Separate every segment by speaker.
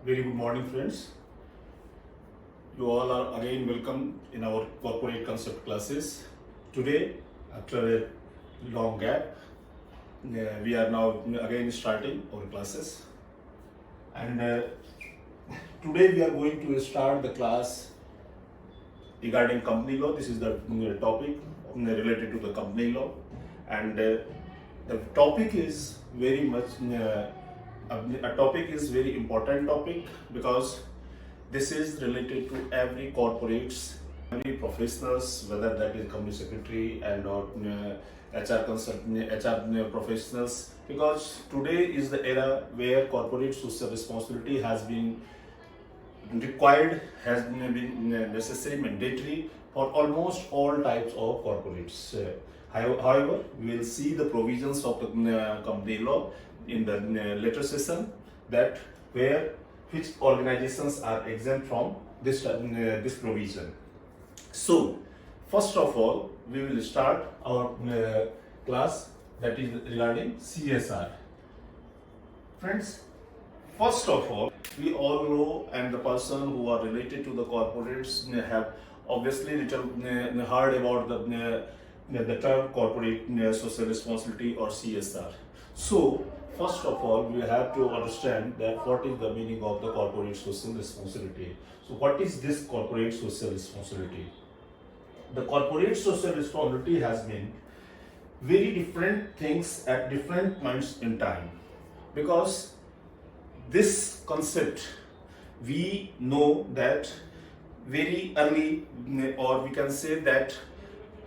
Speaker 1: Very good morning, friends. You all are again welcome in our corporate concept classes. Today, after a long gap, we are now again starting our classes. And today we are going to start the class regarding company law. This is the topic related to the company law, and the topic is very much a topic is very important topic because this is related to every corporates, every professionals, whether that is company secretary and or HR consultant, HR professionals. Because today is the era where corporate social responsibility has been required, has been necessary, mandatory for almost all types of corporates. However, we will see the provisions of the company law in the later session that where which organizations are exempt from this provision. So, first of all, we will start our class that is regarding CSR. Friends, first of all, we all know, and the person who are related to the corporates have obviously heard about the term corporate social responsibility or CSR. So, first of all, we have to understand that what is the meaning of the corporate social responsibility. So, what is this corporate social responsibility? The corporate social responsibility has been very different things at different points in time, because this concept we know that very early, or we can say that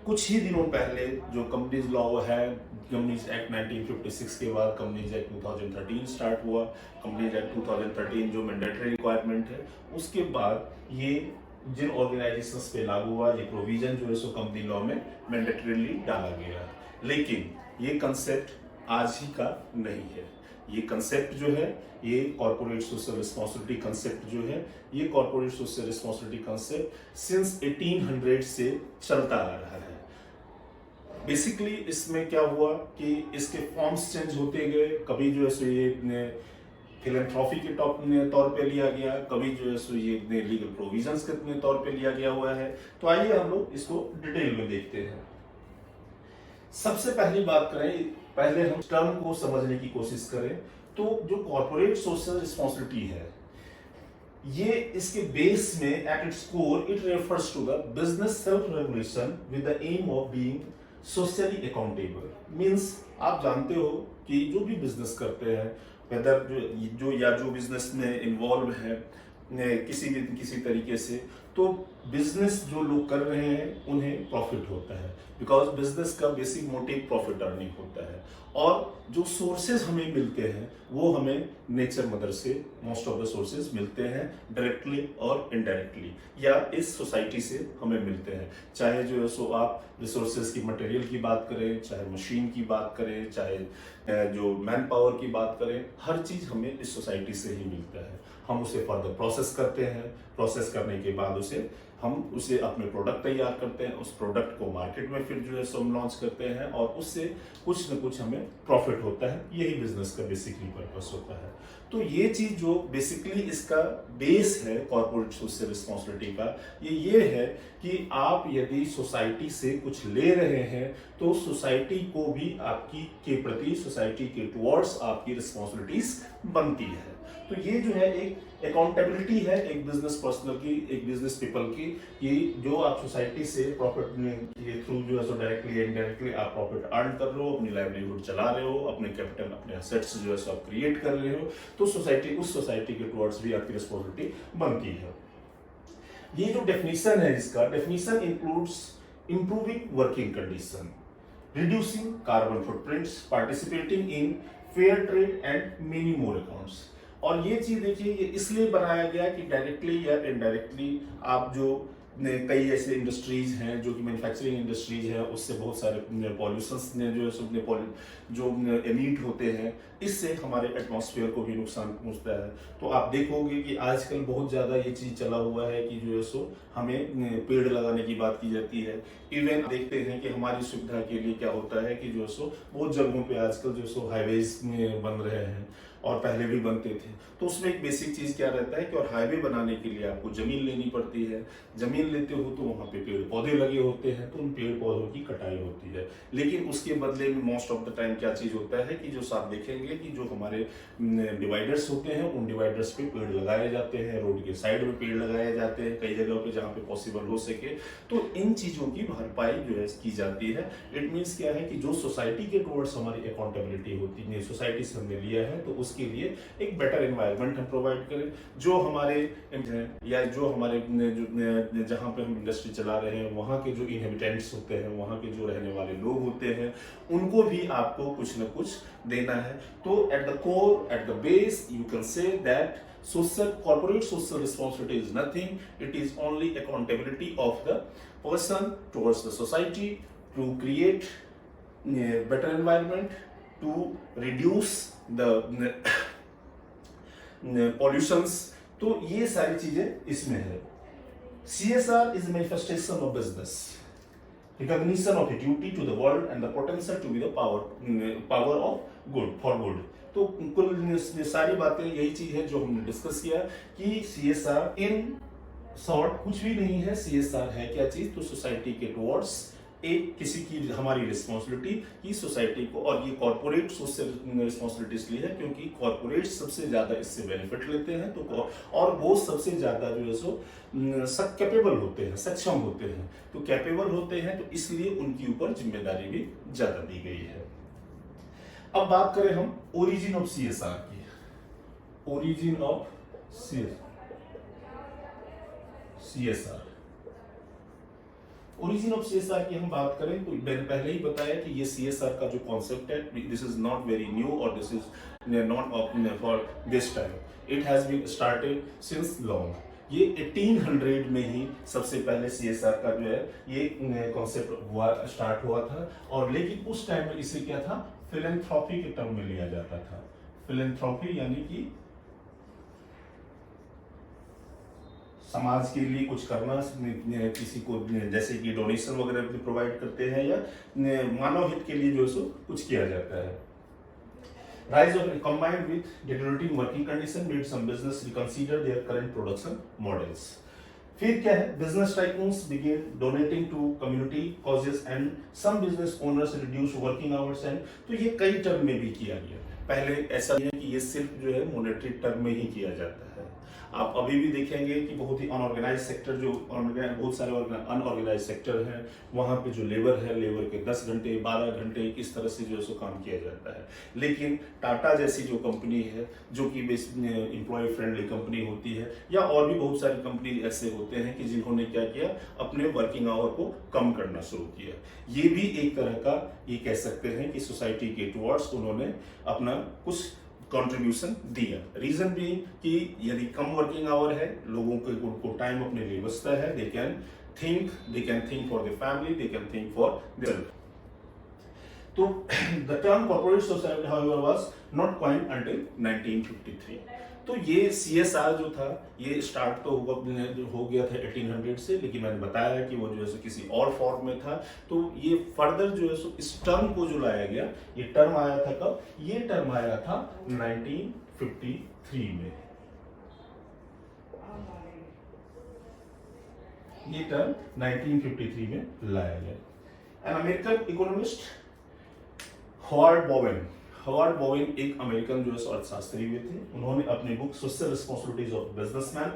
Speaker 1: कुछ ही दिनों पहले जो companies law है, companies act 1956 के बाद companies act 2013 start हुआ, companies act 2013 जो mandatory requirement है, उसके बाद ये जिन ऑर्गेनाइजेशंस पे लागू हुआ, ये प्रोविजन जो है सो कंपनी लॉ में मैंडेटरीली डाला गया। लेकिन ये कंसेप्ट आज ही का नहीं है। ये कंसेप्ट जो है, ये कॉर्पोरेट सोशल रिस्पॉन्सिबिलिटी कंसेप्ट जो है, ये corporate social responsibility concept since 1800 से चलता आ रहा है। बेसिकली इसमें क्या हुआ कि इसके फॉर्म्स चेंज होते गए। कभी जो है सो ये फिलैंथ्रोपी के तौर पे लिया गया, कभी जो है सो ये लीगल प्रोविजंस के तौर पे लिया गया हुआ है। तो आइए हम लोग इसको डिटेल में देखते हैं। सबसे पहली बात करें, पहले हम टर्म को समझने की कोशिश करें तो जो कॉर्पोरेट सोशल रिस्पॉन्सिबिलिटी है, ये इसके बेस में at its core it refers to the business self regulation with the aim of being socially accountable. Means आप जानते हो कि जो भी बिजनेस करते हैं, वेदर जो बिजनेस में इन्वॉल्व है किसी तरीके से, तो बिजनेस जो लोग कर रहे हैं उन्हें प्रॉफिट होता है, बिकॉज बिजनेस का बेसिक मोटिव प्रॉफिट अर्निंग होता है। और जो सोर्सेज हमें मिलते हैं वो हमें नेचर मदर से मोस्ट ऑफ द सोर्सेज मिलते हैं, डायरेक्टली और इनडायरेक्टली, या इस सोसाइटी से हमें मिलते हैं। चाहे जो है सो आप रिसोर्सेज की, मटेरियल की बात करें, चाहे मशीन की बात करें, चाहे जो मैन पावर की बात करें, हर चीज हमें इस सोसाइटी से ही मिलता है। हम उसे फर्दर प्रोसेस करते हैं, प्रोसेस करने के बाद हम उसे अपने प्रोडक्ट तैयार करते हैं, उस प्रोडक्ट को मार्केट में फिर जो है सो हम लॉन्च करते हैं और उससे कुछ न कुछ हमें प्रॉफिट होता है। यही बिजनेस का बेसिकली पर्पस होता है। तो ये चीज जो बेसिकली इसका बेस है कॉर्पोरेट सोशल रिस्पॉन्सिबिलिटी का, ये है कि आप यदि सोसाइटी से कुछ ले रहे हैं तो सोसाइटी को भी आपकी के प्रति, सोसाइटी के टुवर्ड्स आपकी रिस्पॉन्सिबिलिटीज बनती है। तो ये जो है एक अकाउंटेबिलिटी है एक बिजनेस पर्सनल की, एक बिजनेस पीपल की। ये जो आप सोसाइटी से प्रॉफिट के थ्रू जो है सो डायरेक्टली इनडायरेक्टली आप प्रॉफिट अर्न कर रहे हो, अपनी लाइवलीहुड चला रहे हो, अपने कैपिटल, अपने एसेट्स जो है सो आप क्रिएट कर रहे हो, तो सोसाइटी, उस सोसाइटी के टुवर्ड्स भी आपकी रिस्पॉन्सिबिलिटी बनती है। ये जो डेफिनेशन है, इसका definition includes improving working condition, reducing carbon footprints, participating in fair trade and many more accounts. और ये चीज देखिए, ये इसलिए बनाया गया कि डायरेक्टली या इनडायरेक्टली आप जो कई ऐसे इंडस्ट्रीज हैं जो कि मैन्युफैक्चरिंग इंडस्ट्रीज है, उससे बहुत सारे पॉल्यूशंस जो एमिट होते हैं, इससे हमारे एटमॉस्फेयर को भी नुकसान पहुंचता है। तो आप देखोगे कि आजकल बहुत ज़्यादा ये चीज़ चला हुआ है कि जो है सो हमें पेड़ लगाने की बात की जाती है। इवन देखते हैं कि हमारी सुविधा के लिए क्या होता है कि जो है सो बहुत जगहों पे आजकल जो सो हाईवेज बन रहे हैं, और पहले भी बनते थे। तो उसमें एक बेसिक चीज क्या रहता है कि और हाईवे बनाने के लिए आपको जमीन लेनी पड़ती है। जमीन लेते हो तो वहां पे पेड़ पौधे लगे होते हैं, तो उन पेड़ पौधों की कटाई होती है। लेकिन उसके बदले में मोस्ट ऑफ द टाइम क्या चीज होता है कि जो आप देखेंगे कि जो हमारे डिवाइडर्स होते हैं, उन डिवाइडर्स पे पेड़ लगाए जाते हैं, रोड के साइड में पेड़ लगाए जाते हैं कई जगहों पे जहाँ पे पॉसिबल हो सके। तो इन चीजों की भरपाई जो है की जाती है। इट मीन्स क्या है कि जो सोसाइटी के टुवर्ड्स हमारी अकाउंटेबिलिटी होती है, सोसाइटी से हमने लिया है, तो उसके लिए एक बेटर एनवायरनमेंट हम प्रोवाइड करें। जो हमारे या जो हमारे जहाँ पे हम इंडस्ट्री चला रहे हैं, वहाँ के जो इनहेबिटेंट्स होते हैं, वहाँ के जो रहने वाले लोग होते हैं, उनको भी आपको कुछ ना कुछ देना है। तो at the core, at the base, you can say that corporate social responsibility is nothing. It is only accountability of the person towards the society to create a better environment, to reduce the pollutions. तो ये सारी चीजें इसमें है। CSR is a manifestation of business, recognition of a duty to the world and the potential to be the power of good for good. तो कुल सारी बातें यही चीज है जो हमने डिस्कस किया कि CSR इन शॉर्ट कुछ भी नहीं है। CSR है क्या चीज? तो सोसाइटी के टुवर्ड्स एक किसी की हमारी रिस्पॉन्सिबिलिटी की सोसाइटी को, और ये कॉर्पोरेट सोशल रिस्पॉन्सिबिलिटी इसलिए है क्योंकि कॉर्पोरेट सबसे ज्यादा इससे बेनिफिट लेते हैं। तो और वो सबसे ज्यादा जो है सो कैपेबल होते हैं, सक्षम होते हैं। तो कैपेबल होते हैं तो इसलिए उनके ऊपर जिम्मेदारी भी ज्यादा दी गई है। अब बात करें हम ओरिजिन ऑफ CSR की। Origin of CSR, origin of CSR की हम बात करें तो मैंने पहले ही बताया कि ये CSR का जो कॉन्सेप्ट है, this is not very new और this is not for this time. It has been started since long. ये 1800 में ही सबसे पहले CSR का जो है ये कॉन्सेप्ट स्टार्ट हुआ था। और लेकिन उस टाइम में इसे क्या था, फिलेंथ्रॉपी के टर्म में लिया जाता था। फिलेंथ्रॉपी यानी कि समाज के लिए कुछ करना, किसी को जैसे कि डोनेशन वगैरह प्रोवाइड करते हैं, या मानव हित के लिए जो है कुछ किया जाता है। Rise of combined with deteriorating working condition made some business reconsider their current production models. फिर क्या है, business tycoons began donating to community causes and some business owners reduced working hours and तो ये कई टर्म में भी किया गया। पहले ऐसा नहीं है कि ये सिर्फ जो है मॉनेटरी टर्म में ही किया जाता है। आप अभी भी देखेंगे कि बहुत ही अनऑर्गेनाइज सेक्टर, जो बहुत सारे अनऑर्गेनाइज सेक्टर हैं, वहाँ पे जो लेबर है, लेबर के 10 घंटे 12 घंटे इस तरह से जो है सो काम किया जाता है। लेकिन टाटा जैसी जो कंपनी है, जो कि एम्प्लॉय फ्रेंडली कंपनी होती है, या और भी बहुत सारी कंपनी ऐसे होते हैं कि जिन्होंने क्या किया, अपने वर्किंग आवर को कम करना शुरू किया। ये भी एक तरह का, ये कह सकते हैं कि सोसाइटी के टुवर्ड्स उन्होंने अपना कुछ कंट्रीब्यूशन दिया। रीजन भी कि यदि कम वर्किंग आवर है, लोगों को टाइम अपने लिए बचता है, they can think for the family, they can think for their. तो the term corporate society however was not coined until 1953। तो ये CSR जो था, ये स्टार्ट तो हो गया था 1800 से, लेकिन मैंने बताया कि वो जो है किसी और फॉर्म में था। तो ये फर्दर जो है इस टर्म को जो लाया गया, ये टर्म आया था कब? ये टर्म आया था 1953 में। ये टर्म 1953 में लाया गया। An American economist Howard Bowen एक अमेरिकन जो है अर्थशास्त्री हुए थे। उन्होंने अपनी book social responsibilities of businessman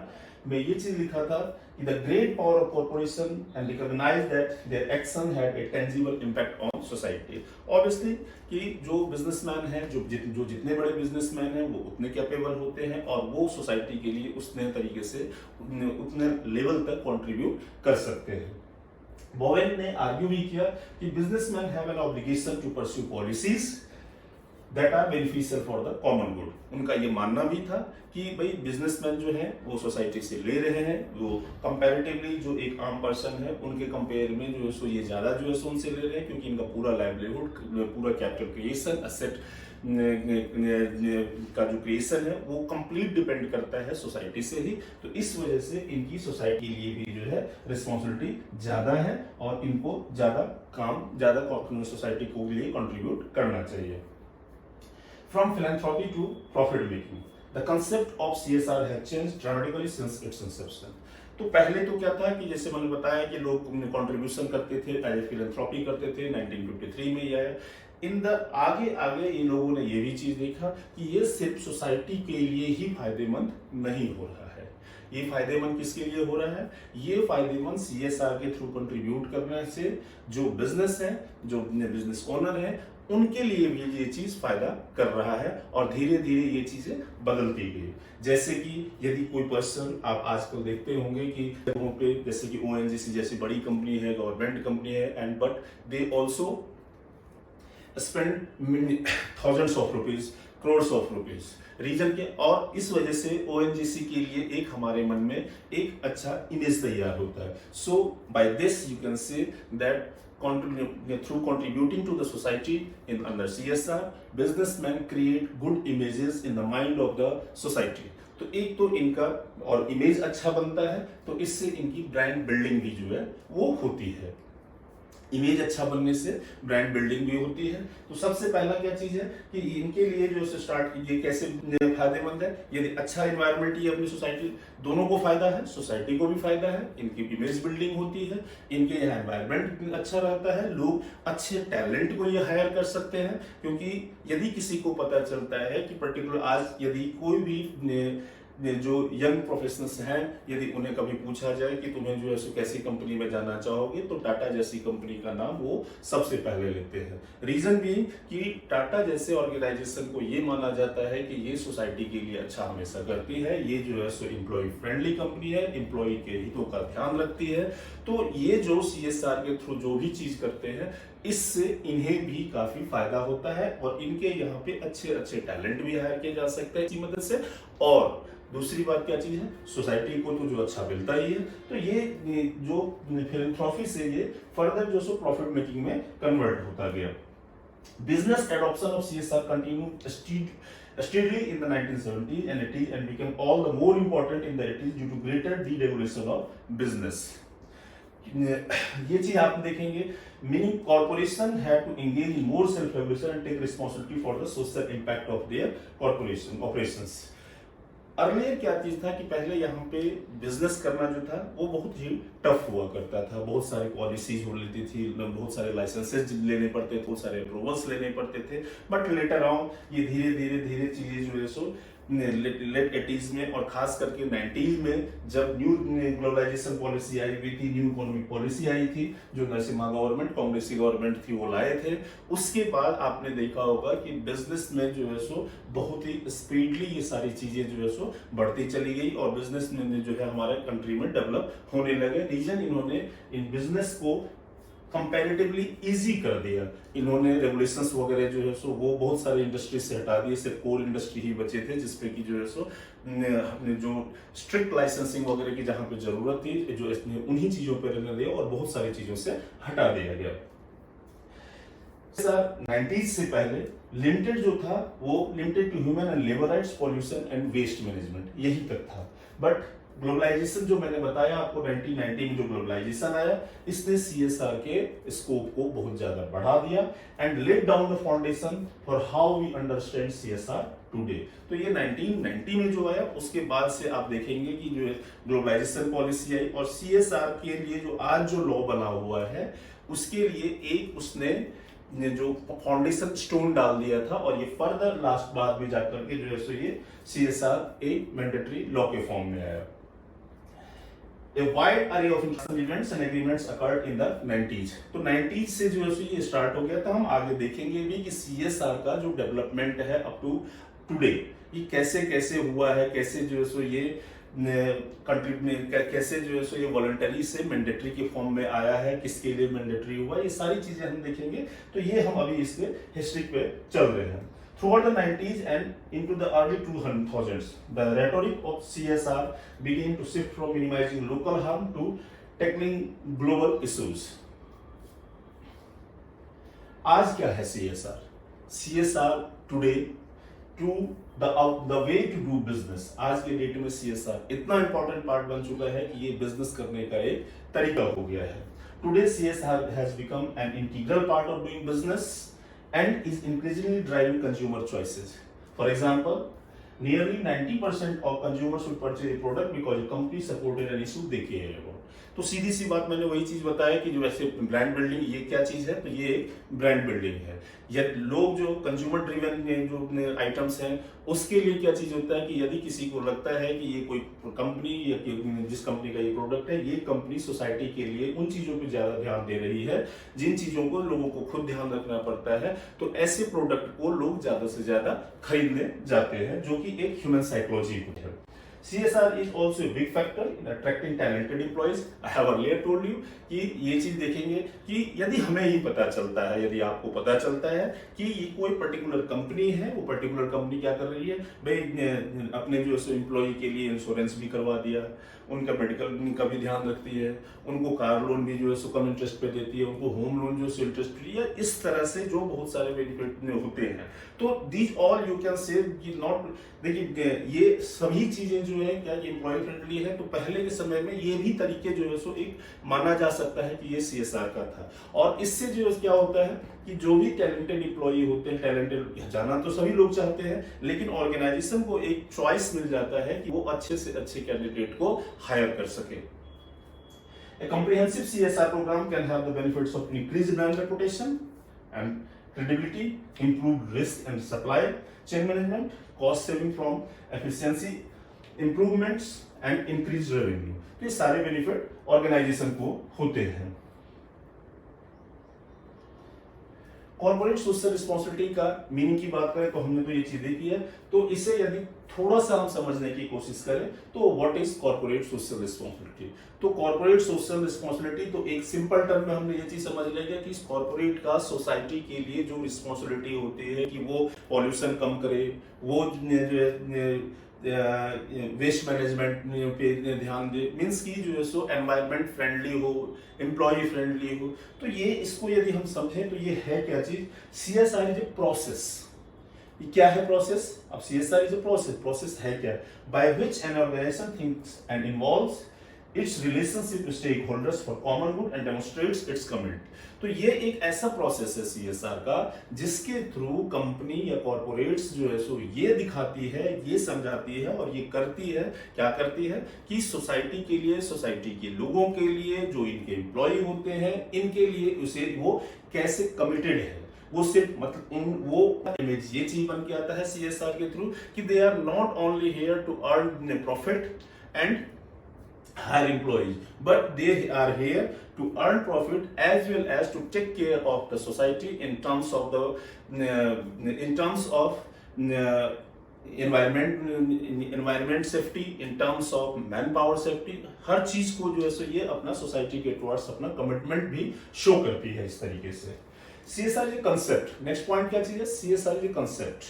Speaker 1: में ये चीज लिखा था कि the great power of corporation and recognise that their action had a tangible impact on society. Obviously कि जो बिजनेसमैन है, जो जितने बड़े बिजनेसमैन हैं, वो उतने कैपेबल होते हैं और वो सोसाइटी के लिए उतने तरीके से उतने लेवल तक कंट्रीब्यूट कर सकते हैं। बोवेन ने आर्ग्यू भी किया कि businessman have an obligation to pursue policies that are beneficial for the common good. उनका ये मानना भी था कि भाई बिजनेसमैन जो है वो सोसाइटी से ले रहे हैं, वो कंपैरेटिवली जो एक आम पर्सन है उनके कंपेयर में जो है सो ये ज्यादा जो है सो उनसे ले रहे हैं, क्योंकि इनका पूरा लाइवलीहुड, पूरा कैपिटल क्रिएशन, एसेट का जो क्रिएशन है वो कंप्लीट डिपेंड करता है सोसाइटी से ही। तो इस वजह से इनकी सोसाइटी के लिए भी जो है रिस्पॉन्सिबिलिटी ज्यादा है और इनको ज्यादा सोसाइटी को लिए कंट्रीब्यूट करना चाहिए। From philanthropy to profit making, the concept of CSR has changed dramatically since its inception. तो पहले तो क्या था कि जैसे मैंने बताया कि लोग कंट्रीब्यूशन करते थे, एज ए फिलैंथ्रोपी करते थे, 1953 में ही आया। इन द आगे आगे इन लोगों ने ये भी चीज देखा कि ये सिर्फ सोसाइटी के लिए ही फायदेमंद नहीं हो रहा है। ये फायदेमंद किसके लिए हो रहा है? ये फायदेमंद CSR के थ्रू कंट्रीब्यूट करने से जो बिजनेस है, जो बिजनेस ओनर है, उनके लिए भी ये चीज फायदा कर रहा है और धीरे धीरे ये चीजें बदलती गई। जैसे कि यदि कोई पर्सन, आप आजकल देखते होंगे कि जगहों पे जैसे कि ONGC जैसी बड़ी कंपनी है, गवर्नमेंट कंपनी है, and but they also spend thousands of rupees, crores of rupees reason के, और इस वजह से ONGC के लिए एक हमारे मन में एक अच्छा इमेज तैयार होता है। So by this you can say that through contributing to the society in under CSR, businessmen create good images in the mind of the society. तो एक तो इनका और इमेज अच्छा बनता है, तो इससे इनकी ब्रांड बिल्डिंग भी जो है वो होती है। इमेज अच्छा बनने से ब्रांड बिल्डिंग भी होती है। तो सबसे पहला क्या चीज है कि इनके लिए जो स्टार्ट कीजिए कैसे फायदेमंद है, यदि अच्छा एनवायरनमेंट ये अपनी सोसाइटी, दोनों को फायदा है, सोसाइटी को भी फायदा है, इनकी इमेज बिल्डिंग होती है, इनके यहाँ एनवायरनमेंट अच्छा रहता है, लोग अच्छे टैलेंट को ये हायर कर सकते हैं। क्योंकि यदि किसी को पता चलता है कि पर्टिकुलर आज यदि कोई भी जो यंग प्रोफेशनल्स हैं, यदि उन्हें कभी पूछा जाए कि तुम्हें जो है सो कैसी कंपनी में जाना चाहोगे, तो टाटा जैसी कंपनी का नाम वो सबसे पहले लेते हैं। रीजन भी कि टाटा जैसे ऑर्गेनाइजेशन को ये माना जाता है कि ये सोसाइटी के लिए अच्छा हमेशा करती है, ये जो है सो एम्प्लॉय फ्रेंडली कंपनी है, एम्प्लॉय के हितों का ध्यान रखती है। तो ये जो CSR के थ्रू जो भी चीज करते हैं, इससे इन्हें भी काफी फायदा होता है और इनके यहाँ पे अच्छे अच्छे टैलेंट भी हायर किए जा सकते हैं इसकी मदद से। और दूसरी बात क्या चीज है, सोसाइटी को तो जो अच्छा मिलता ही है। तो ये जो फिलैंथ्रोपी से ये फर्दर जो सो प्रॉफिट मेकिंग में कन्वर्ट होता गया। Business adoption of CSR continue steadily in the 1970s and 80s and became all the more important in the 80s due to greater deregulation of business. ये चीज आप देखेंगे, meaning corporation had to engage in more self-regulation and take responsibility for the social impact of their corporation operations. Earlier क्या चीज था कि पहले यहाँ पे बिजनेस करना जो था वो बहुत ही टफ हुआ करता था, बहुत सारे पॉलिसीज हो लेती थी, बहुत सारे लाइसेंसेज लेने पड़ते थे, बहुत सारे अप्रूवल्स लेने पड़ते थे। बट लेटर ऑन ये धीरे धीरे चीजें जो है सो लेट 80s में और खास करके 90s में जब न्यू ग्लोबलाइजेशन पॉलिसी आई हुई थी, न्यू इकोनॉमिक पॉलिसी आई थी, जो नरसिम्हा गवर्नमेंट, कांग्रेसी गवर्नमेंट थी, वो लाए थे। उसके बाद आपने देखा होगा कि बिजनेस में जो है सो बहुत ही स्पीडली ये सारी चीजें जो है सो बढ़ती चली गई और बिजनेस में जो है हमारे कंट्री में डेवलप होने लगे। रीजन इन्होंने इन बिजनेस को कंपैरेटिवली इजी कर दिया। इन्होंने रेगुलेशंस वगैरह जो है सो वो बहुत सारे इंडस्ट्री से हटा दिए, सिर्फ कोर इंडस्ट्री ही बचे थे जिसपे की जो है सो जो स्ट्रिक्ट लाइसेंसिंग वगैरह की जहां पे जरूरत थी, जो इसने उन्हीं चीजों पे रहने दिया और बहुत सारी चीजों से हटा दिया गया। 90s से पहले लिमिटेड जो था वो limited to human and labour rights, pollution and waste management, यही तक था। बट ग्लोबलाइजेशन जो मैंने बताया आपको 1990 में जो ग्लोबलाइजेशन आया, इसने CSR के स्कोप को बहुत ज्यादा बढ़ा दिया and let down the foundation for how we understand CSR today. तो ये 1990 में जो आया उसके बाद से आप देखेंगे कि जो ग्लोबलाइजेशन पॉलिसी आई और CSR के लिए जो आज जो लॉ बना हुआ है उसके लिए एक उसने जो फाउंडेशन स्टोन डाल दिया था और ये फर्दर लास्ट बाद में जाकर के जो है सो ये CSR एक मैंडेटरी लॉ के फॉर्म में आया। A wide array of international events and agreements occurred in the 90s. तो 90s से जो है ये स्टार्ट हो गया था। हम आगे देखेंगे भी कि CSR का जो डेवलपमेंट है अप टू टुडे ये कैसे कैसे हुआ है, कैसे जो है सो ये कंट्री में कैसे जो है सो ये वॉलंटरी से मैंडेटरी के फॉर्म में आया है, किसके लिए मैंडेटरी हुआ, ये सारी चीजें हम देखेंगे। तो ये हम अभी इसके हिस्ट्री पे चल रहे हैं। Throughout the 90s and into the early 2000s, the rhetoric of CSR began to shift from minimizing local harm to tackling global issues. आज क्या है CSR? CSR today to the way to do business. आज के date में CSR इतना important part बन चुका है कि ये business करने का एक तरीका हो गया है। Today CSR has become an integral part of doing business. and is increasingly driving consumer choices. For example, nearly 90% of consumers will purchase a product because a company supported an issue they care about. तो सीधी सी बात मैंने वही चीज बताया कि जो वैसे brand building ये क्या चीज है, तो ये एक ब्रांड बिल्डिंग है। या लोग जो कंज्यूमर ड्रिवन जो आइटम्स हैं उसके लिए क्या चीज होता है कि यदि किसी को लगता है कि ये कोई कंपनी या जिस कंपनी का ये प्रोडक्ट है, ये कंपनी सोसाइटी के लिए उन चीजों पे ज्यादा ध्यान दे रही है जिन चीजों को लोगों को खुद ध्यान रखना पड़ता है, तो ऐसे प्रोडक्ट को लोग ज्यादा से ज्यादा खरीदने जाते हैं, जो कि एक ह्यूमन साइकोलॉजी है। CSR is also a big factor in attracting talented employees. I have earlier told you कि ये चीज देखेंगे कि यदि हमें ही पता चलता है, यदि आपको पता चलता है कि ये कोई पर्टिकुलर कंपनी है, वो पर्टिकुलर कंपनी क्या कर रही है भाई, अपने जो एम्प्लॉय के लिए इंश्योरेंस भी करवा दिया, उनका मेडिकल का भी ध्यान रखती है, उनको कार लोन भी जो है सो कम इंटरेस्ट पे देती है, उनको होम लोन जो है इंटरेस्ट फ्री है, इस तरह से जो बहुत सारे बेनिफिट होते हैं। तो दीज ऑल यू कैन से नॉट, देखिए ये सभी चीजें जो है क्या एम्प्लॉय फ्रेंडली है, तो पहले के समय में ये भी तरीके जो है सो एक माना जा सकता है कि ये CSR का था। और इससे जो क्या होता है कि जो भी टैलेंटेड एम्प्लॉय होते हैं, टैलेंटेड जाना तो सभी लोग चाहते हैं, लेकिन ऑर्गेनाइजेशन को एक चॉइस मिल जाता है कि वो अच्छे से अच्छे कैंडिडेट को हायर कर सके। A comprehensive CSR program can have the benefits of increased brand reputation and credibility, improved risk and supply chain management, cost saving from efficiency improvements and increased revenue। तो ये सारे बेनिफिट ऑर्गेनाइजेशन को होते हैं। Corporate social responsibility का meaning की बात करें तो हमने तो ये चीज देखी है, तो इसे यदि थोड़ा सा हम समझने की कोशिश करें तो what is corporate social responsibility. तो कॉर्पोरेट सोशल रिस्पॉन्सिबिलिटी तो एक सिंपल टर्म में हमने ये चीज समझ लिया कि कॉर्पोरेट का सोसाइटी के लिए जो रिस्पॉन्सिबिलिटी होती है कि वो पॉल्यूशन कम करे, वो वेस्ट मैनेजमेंट पे ध्यान दे, मीन्स की जो है सो एनवायरमेंट फ्रेंडली हो, एम्प्लॉय फ्रेंडली हो। तो ये इसको यदि हम समझें तो ये है क्या चीज, CSR इज ए प्रोसेस। ये क्या है प्रोसेस? अब CSR is a process, process है क्या? By which an organisation thinks and involves its relationship with stakeholders for common good and demonstrates its commitment। तो ये एक ऐसा प्रोसेस है CSR का जिसके थ्रू कंपनी या कॉर्पोरेट्स जो है सो ये दिखाती है, ये समझाती है और ये करती है, क्या करती है कि सोसाइटी के लिए, सोसाइटी के लोगों के लिए, जो इनके एम्प्लॉय होते हैं, इनके लिए उसे वो कैसे कमिटेड है। वो सिर्फ मतलब वो इमेज ये चीज बन के आता है CSR के थ्रू कि they are not only here to earn profit and hire employees, but they are here to earn profit as well as to take care of the society in terms of environment safety, in terms of manpower safety। हर चीज को जो है सो ये अपना society के towards अपना commitment भी show करती है इस तरीके से। CSR is a concept। Next point क्या चीज है? CSR is a concept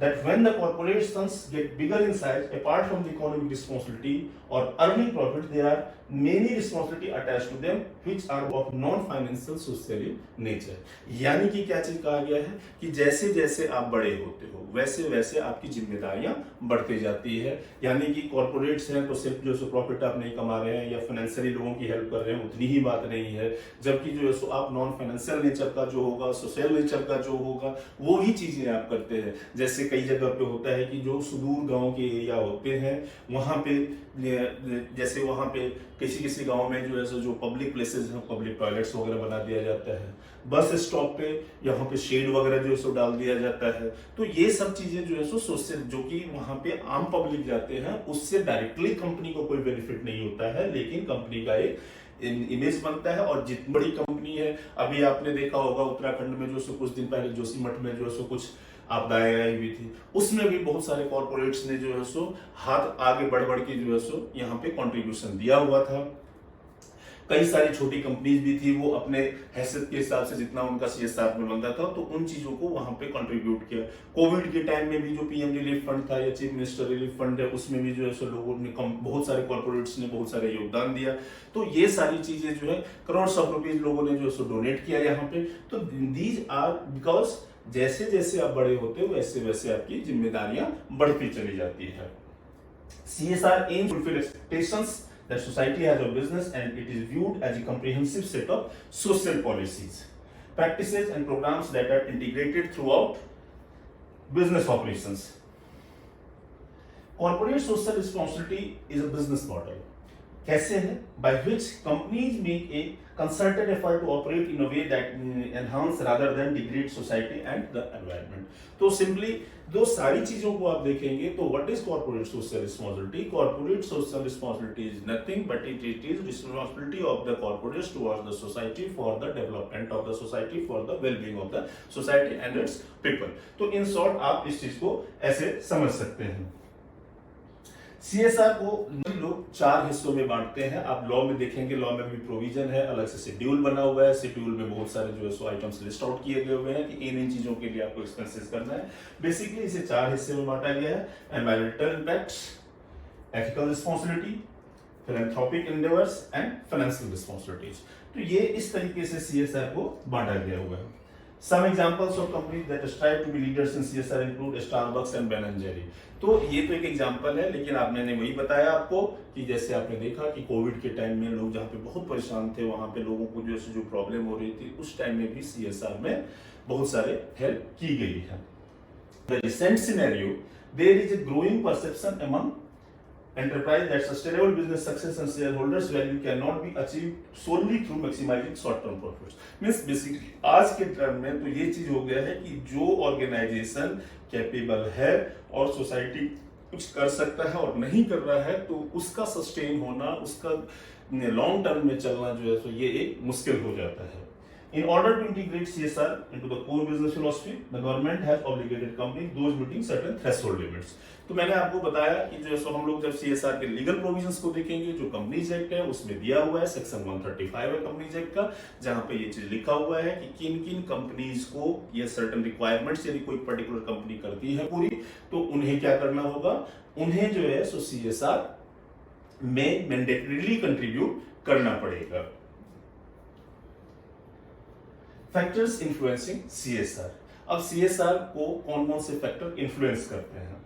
Speaker 1: that when the corporations get bigger in size, apart from the economic responsibility or earning profit, there are many responsibility attached to them which are of non-financial social nature। यानी कि क्या चीज कहा गया है कि जैसे जैसे आप बड़े होते हो वैसे वैसे आपकी जिम्मेदारियां बढ़ती जाती है। यानी कि कॉर्पोरेट्स हैं तो सिर्फ जो सो प्रॉफिट आप नहीं कमा रहे हैं या फाइनेंशियली लोगों की हेल्प कर रहे हैं उतनी ही बात नहीं है, जबकि जो है सो आप नॉन फाइनेंशियल नेचर का जो होगा, सोशल नेचर का जो होगा, वो ही चीजें आप करते हैं। जैसे कई जगह पे होता है कि जो सुदूर गांव के एरिया होते हैं वहां पे, जैसे वहां पे किसी किसी गांव में जो है जो पब्लिक प्लेसेस हैं, पब्लिक टॉयलेट्स वगैरह बना दिया जाता है, बस स्टॉप पे यहाँ पे शेड वगैरह जो है सो डाल दिया जाता है। तो ये सब चीजें जो है सो सोशल, जो कि वहां पे आम पब्लिक जाते हैं, उससे डायरेक्टली कंपनी को कोई बेनिफिट नहीं होता है, लेकिन कंपनी का एक इमेज बनता है। और जितनी बड़ी कंपनी है, अभी आपने देखा होगा उत्तराखंड में जो सो कुछ दिन पहले जोशीमठ में जो सो कुछ आपदाएं आई हुई थी, उसमें भी बहुत सारे कॉर्पोरेट्स ने जो है सो हाथ आगे बढ़ बढ़ के जो है सो यहाँ पे कंट्रीब्यूशन दिया हुआ था। कई सारी छोटी कंपनीज भी थी, वो अपने हैसियत के हिसाब से जितना उनका CSR में बनता था तो उन चीजों को वहां पे कंट्रीब्यूट किया। कोविड के टाइम में भी जो PM रिलीफ फंड था या चीफ मिनिस्टर रिलीफ फंड है, उसमें भी जो है सो लोगों ने बहुत सारे कॉर्पोरेट्स ने बहुत सारे योगदान दिया। तो ये सारी चीजें जो है करोड़ ऑफ रुपीज लोगों ने जो है सो डोनेट किया यहाँ पे। तो दीज आर बिकॉज जैसे जैसे आप बड़े होते हो वैसे वैसे आपकी जिम्मेदारियां बढ़ती चली जाती है। CSR aims to fulfill expectations that society has of business and it is viewed as a comprehensive set of social policies। practices and programs that are integrated throughout business operations. Corporate social responsibility is a business model. कैसे है? By which companies make a concerted effort to operate in a way that enhance rather than degrade society and the environment. तो simply दो सारी चीजों को आप देखेंगे तो what is corporate social responsibility? Corporate social responsibility is nothing but it is responsibility of the corporates towards the society for the development of the society, for the well-being of the society and its people. तो in short आप इस चीज को ऐसे समझ सकते हैं. CSR को लोग चार हिस्सों में बांटते हैं. आप लॉ में देखेंगे, लॉ में भी प्रोविजन है, अलग से शेड्यूल बना हुआ है. शेड्यूल में बहुत सारे जो है सो आइटम्स लिस्ट आउट किए गए हुए हैं कि इन चीजों के लिए आपको एक्सपेंसेस करना है. बेसिकली इसे चार हिस्से में बांटा गया है. Environmental impact, ethical responsibility, philanthropic endeavours and financial responsibilities. तो ये इस तरीके से सीएसआर को बांटा गया हुआ है. Some examples of companies that strive to be leaders in CSR include Starbucks and Ben & Jerry. तो ये तो एक एग्जांपल है, लेकिन मैंने वही बताया आपको कि जैसे आपने देखा कि कोविड के टाइम में लोग जहाँ पे बहुत परेशान थे, वहाँ पे लोगों को जो प्रॉब्लम हो रही थी, उस टाइम में भी CSR में बहुत सारे हेल्प की गई है. The recent scenario, there is a growing perception among enterprise that sustainable business success and shareholders value cannot be achieved solely through maximizing short term profits. Means basically आज के टर्म में तो ये चीज हो गया है कि जो ऑर्गेनाइजेशन कैपेबल है और सोसाइटी कुछ कर सकता है और नहीं कर रहा है, तो उसका सस्टेन होना, उसका लॉन्ग टर्म में चलना जो है तो ये एक मुश्किल हो जाता है. In order to integrate CSR into the core business philosophy, the government has obligated companies those meeting certain threshold limits. तो मैंने आपको बताया कि जो है हम लोग जब CSR के लीगल प्रोविजंस को देखेंगे, जो कंपनीज एक्ट है उसमें दिया हुआ है, सेक्शन 135 है कंपनीज एक्ट का, जहां पे ये चीज लिखा हुआ है कि किन किन कंपनीज को ये सर्टेन रिक्वायरमेंट्स यदि कोई पर्टिकुलर कंपनी करती है पूरी, तो उन्हें क्या करना होगा, उन्हें जो है सो CSR में मैंडेटरीली कंट्रीब्यूट करना पड़ेगा. Factors influencing CSR. अब CSR को कौन कौन से फैक्टर इन्फ्लुएंस करते हैं?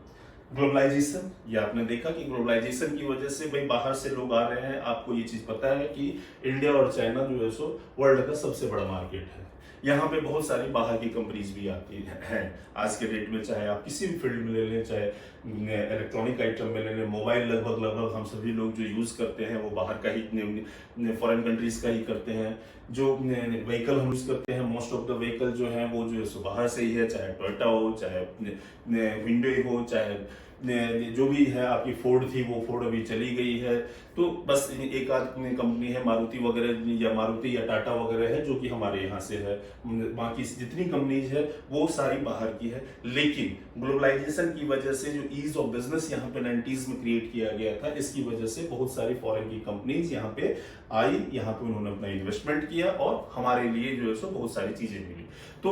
Speaker 1: ग्लोबलाइजेशन, ये आपने देखा कि ग्लोबलाइजेशन की वजह से भाई बाहर से लोग आ रहे हैं. आपको ये चीज पता है कि इंडिया और चाइना जो है सो वर्ल्ड का सबसे बड़ा मार्केट है. यहाँ पे बहुत सारी बाहर की कंपनीज भी आती हैं आज के डेट में. चाहे आप किसी भी फील्ड में ले लें, चाहे इलेक्ट्रॉनिक आइटम में ले लें, मोबाइल लगभग हम सभी लोग जो यूज करते हैं वो बाहर का ही, फॉरेन कंट्रीज का ही करते हैं. जो व्हीकल हम यूज करते हैं, मोस्ट ऑफ द व्हीकल जो है वो जो है बाहर से ही है, चाहे टोयोटा हो, चाहे विंडो हो, चाहे जो भी है. आपकी फोर्ड थी, वो फोर्ड अभी चली गई है. तो बस एक आध कंपनी है मारुति वगैरह, या मारुति या टाटा वगैरह है जो कि हमारे यहाँ से है. बाकी जितनी कंपनीज है वो सारी बाहर की है. लेकिन ग्लोबलाइजेशन की वजह से जो ईज ऑफ बिजनेस यहाँ पे 90s में क्रिएट किया गया था, इसकी वजह से बहुत सारी फॉरेन की कंपनीज यहाँ पे आई, यहाँ पे उन्होंने अपना इन्वेस्टमेंट किया और हमारे लिए जो है सो बहुत सारी चीजें मिली. तो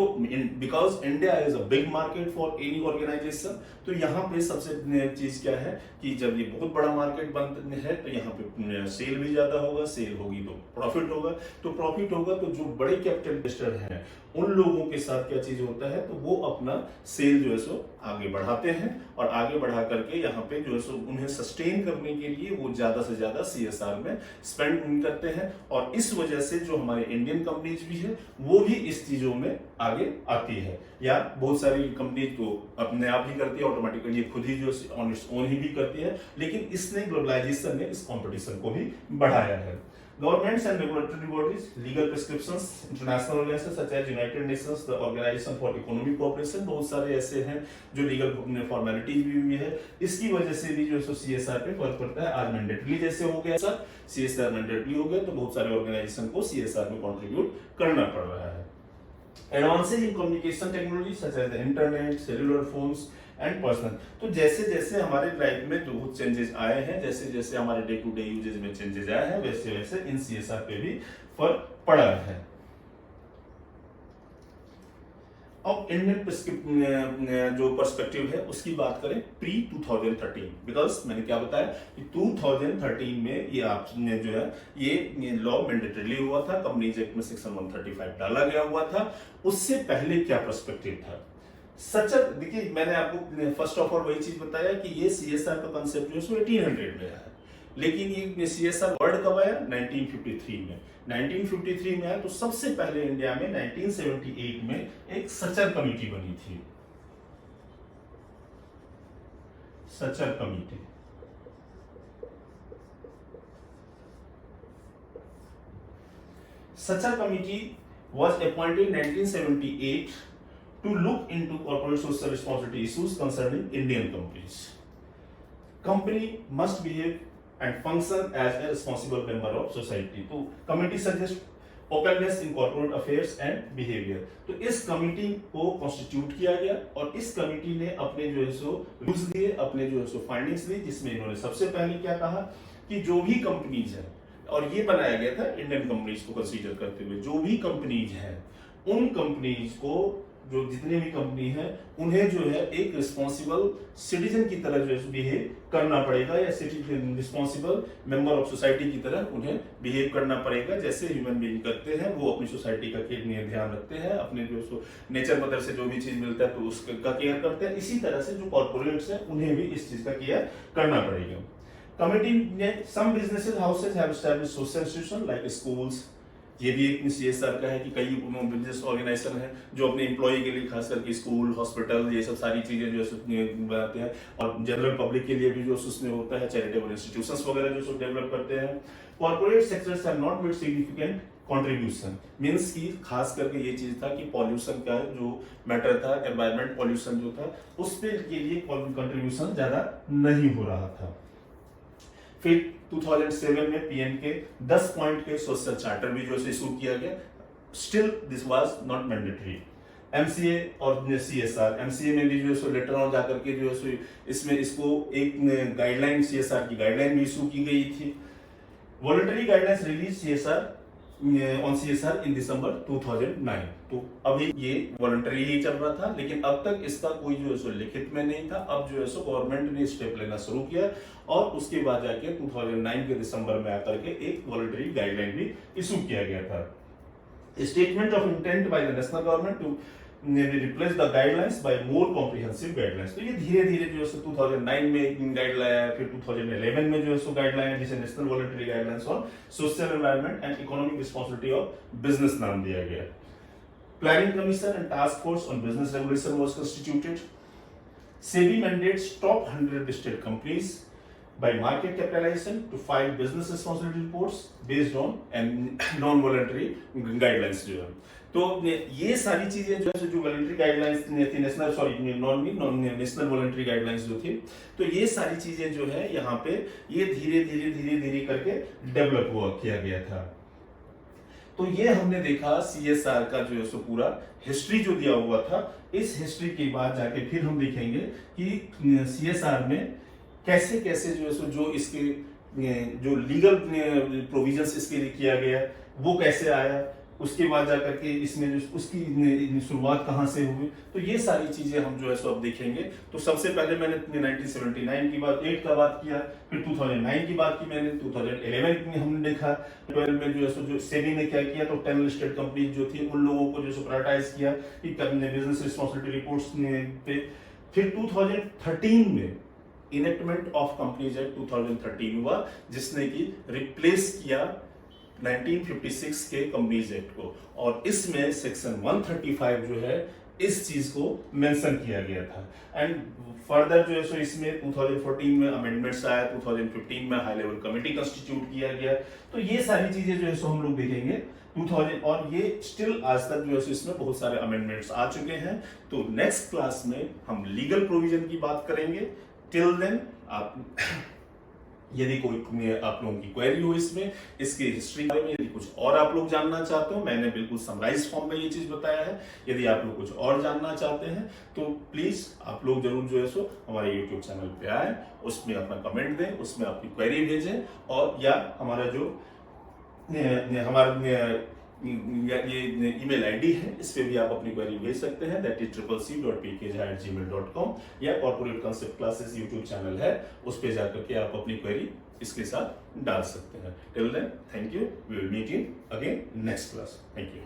Speaker 1: because India is a big market for any organisation, तो यहाँ पे सबसे चीज क्या है कि जब ये बहुत बड़ा मार्केट बन है तो यहाँ पे सेल भी ज्यादा होगा. सेल होगी तो प्रॉफिट होगा. तो प्रॉफिट होगा तो जो बड़े कैपिटल इन्वेस्टर हैं उन लोगों के साथ क्या चीज होता है, तो वो अपना सेल जो है सो आगे बढ़ाते हैं और आगे बढ़ा करके यहाँ पे जो है सो उन्हें सस्टेन करने के लिए वो ज्यादा से ज्यादा CSR में स्पेंड करते हैं. और इस वजह से जो हमारे इंडियन कंपनीज भी है वो भी इस चीजों में आगे आती है. या बहुत सारी कंपनी तो अपने आप ही करती है, ऑटोमेटिकली खुद ही जो ऑन इट्स ओन ही भी करती है. लेकिन इसने ग्लोबलाइजेशन ने इस कंपटीशन को भी बढ़ाया है. Governments and regulatory bodies, legal prescriptions, international organizations such as United Nations, the Organization for Economic Cooperation, बहुत सारे ऐसे हैं जो लीगल फॉर्मेलिटीज भी है. इसकी वजह से भी जो है CSR पे फर्क पड़ता है. आज मैंडेटरी जैसे हो गया सर, CSR मैंडेटरी हो गया, तो बहुत सारे ऑर्गेनाइजेशन को CSR में कंट्रीब्यूट करना पड़ रहा है. Advances in communication technology such as the internet, cellular phones and personal. तो जैसे जैसे हमारे लाइफ में बहुत चेंजेस आए हैं, जैसे जैसे हमारे डे टू डे यूजेज में चेंजेस आए हैं, वैसे वैसे इन CSR पे भी फर्क पड़ा है. अब इंडियन जो पर्सपेक्टिव है उसकी बात करें प्री 2013, बिकॉज मैंने क्या बताया कि 2013 में ये आपने जो है ये लॉ मैंडेटरी हुआ था. कंपनीज एक्ट में सेक्शन 135 डाला गया हुआ था. उससे पहले क्या पर्सपेक्टिव था? सच देखिए, मैंने आपको फर्स्ट ऑफ ऑल वही चीज बताया कि ये CSR का कंसेप्ट जो है 1800 में है. लेकिन ये CSR वर्ड कब आया? 1953 में। 1953 में आया तो सबसे पहले इंडिया में 1978 में एक सचर कमेटी बनी थी। Sachar committee. Sachar committee was appointed in 1978 to look into corporate social responsibility issues concerning Indian companies. Company must behave and function as a responsible member of society. तो committee suggests openness in corporate affairs and behavior. तो इस committee को constitute किया गया और इस committee ने अपने जो है सो रूल्स दिए, अपने जो है सो फाइंडिंग्स दी, जिसमें इन्होंने सबसे पहले क्या कहा कि जो भी कंपनीज है, और ये बनाया गया था इंडियन कंपनीज को कंसीडर करते हुए, जो भी कंपनीज हैं उन कंपनीज को, जो जितने भी कंपनी है, उन्हें जो है एक रिस्पॉन्सिबल सिटीजन की तरह जो है बिहेव करना पड़ेगा, या रिस्पॉन्सिबल मेंबर ऑफ सोसाइटी की तरह उन्हें बिहेव करना पड़ेगा, जैसे ह्यूमन बीइंग करते हैं। वो अपनी सोसाइटी का ध्यान रखते हैं, अपने जो नेचर मदर से जो भी चीज मिलता है तो उसका केयर करते हैं। इसी तरह से जो कॉर्पोरेट्स हैं उन्हें भी इस चीज का केयर करना पड़ेगा। कमिटी ने some businesses houses have established social institutions like schools, ये भी एक CSR का है कि कई बिजनेस ऑर्गेनाइजेशन है जो अपने एम्प्लॉय के लिए खास करके स्कूल, हॉस्पिटल, ये सब सारी चीजें जो है बनाते हैं, और जनरल पब्लिक के लिए भी जो उसमें होता है चैरिटेबल इंस्टीट्यूशंस वगैरह जो डेवलप करते हैं। Corporate sectors have not made significant contribution, means कि खास करके ये चीज था कि पॉल्यूशन का जो मैटर था, एनवायरमेंट पॉल्यूशन जो था, उस पे के लिए कंट्रीब्यूशन ज्यादा नहीं हो रहा था। फिर 2007 में पीएम के 10 पॉइंट के सोशल चार्टर भी जो है इशू किया गया। Still this was not mandatory. MCA और CSR, एमसीए में भी जो है लेटर ऑन जाकर के जो है इसमें इसको एक गाइडलाइन, CSR की गाइडलाइन भी इशू की गई थी। Voluntary guidelines release CSR on CSR इन दिसंबर 2009। तो अभी ये वॉलंटरी ही चल रहा था, लेकिन अब तक इसका कोई जो है लिखित में नहीं था। अब जो है गवर्नमेंट ने स्टेप लेना शुरू किया और उसके बाद जाके 2009 के दिसंबर में आकर के एक वॉलंटरी गाइडलाइन भी इशू किया गया था। Statement of intent by the national government to replace the guidelines by more comprehensive guidelines. तो ये धीरे धीरे जो है 2009 में एक गाइडलाइन आया, फिर 2011 में जो है गाइडलाइन है जिसे national voluntary guidelines on social environment and economic responsibility of business नाम दिया गया। Planning Commission and Task Force on Business Regulation was constituted. SEBI mandates top 100 listed companies by market capitalization to file business responsibility reports based on and non-voluntary guidelines जो है। तो ये सारी चीजें जो है जो वॉलंटरी गाइडलाइंस थी, नेशनल वॉलंटरी गाइडलाइंस जो थी, तो ये सारी चीजें जो है यहाँ पे ये धीरे धीरे करके डेवलप हुआ किया गया था। तो ये हमने देखा CSR का जो है पूरा हिस्ट्री जो दिया हुआ था। इस हिस्ट्री के बाद जाके फिर हम देखेंगे कि CSR में कैसे कैसे जो है जो इसके जो लीगल प्रोविजंस इसके लिए किया गया वो कैसे आया, उसके बाद जाकर के इसमें जो उसकी शुरुआत कहाँ से हुई, तो ये सारी चीजें हम जो है अब देखेंगे। तो सबसे पहले मैंने 1979 की बात 8 का बात किया, फिर 2009 की बात की मैंने, 2011 में हमने देखा 12 में जो है जो सेबी ने क्या किया, तो 10 लिस्टेड कंपनीज जो थी उन लोगों को जो प्रायोरिटाइज किया कि बिजनेस रिस्पॉन्सिबिलिटी रिपोर्ट्स पे। फिर 2013 में इनेक्टमेंट ऑफ कंपनीज एक्ट 2013 हुआ, जिसने की रिप्लेस किया 1956 के कंपनीज एक्ट को, और इसमें सेक्शन 135 जो है इस चीज को मेंशन किया गया था। एंड फर्दर जो है सो इसमें 2014 में अमेंडमेंट्स आया, 2015 में हाई लेवल कमेटी कंस्टिट्यूट किया गया। तो ये सारी चीजें जो है सो हम लोग देखेंगे 2000, और ये स्टिल आज तक जो है इसमें बहुत सारे अमेंडमेंट्स आ चुके हैं। तो नेक्स्ट क्लास में हम लीगल प्रोविजन की बात करेंगे। टिल देन आप यदि कोई आप लोगों की क्वेरी हो इसमें, इसकी हिस्ट्री में, यदि कुछ और आप लोग जानना चाहते हो, मैंने बिल्कुल समराइज फॉर्म में ये चीज बताया है। यदि आप लोग कुछ और जानना चाहते हैं तो प्लीज आप लोग जरूर जो है सो हमारे यूट्यूब चैनल पे आए, उसमें अपना कमेंट दें, उसमें अपनी क्वेरी भेजें, और या हमारा जो हमारा ये ईमेल आईडी है, इस पे भी आप अपनी क्वेरी भेज सकते हैं, दैट इज cc.pkjha@gmail.com, या corporate concept classes YouTube channel है, उस पे जाकर के आप अपनी क्वेरी इसके साथ डाल सकते हैं। Till then thank you, we will meet in again next class. Thank you.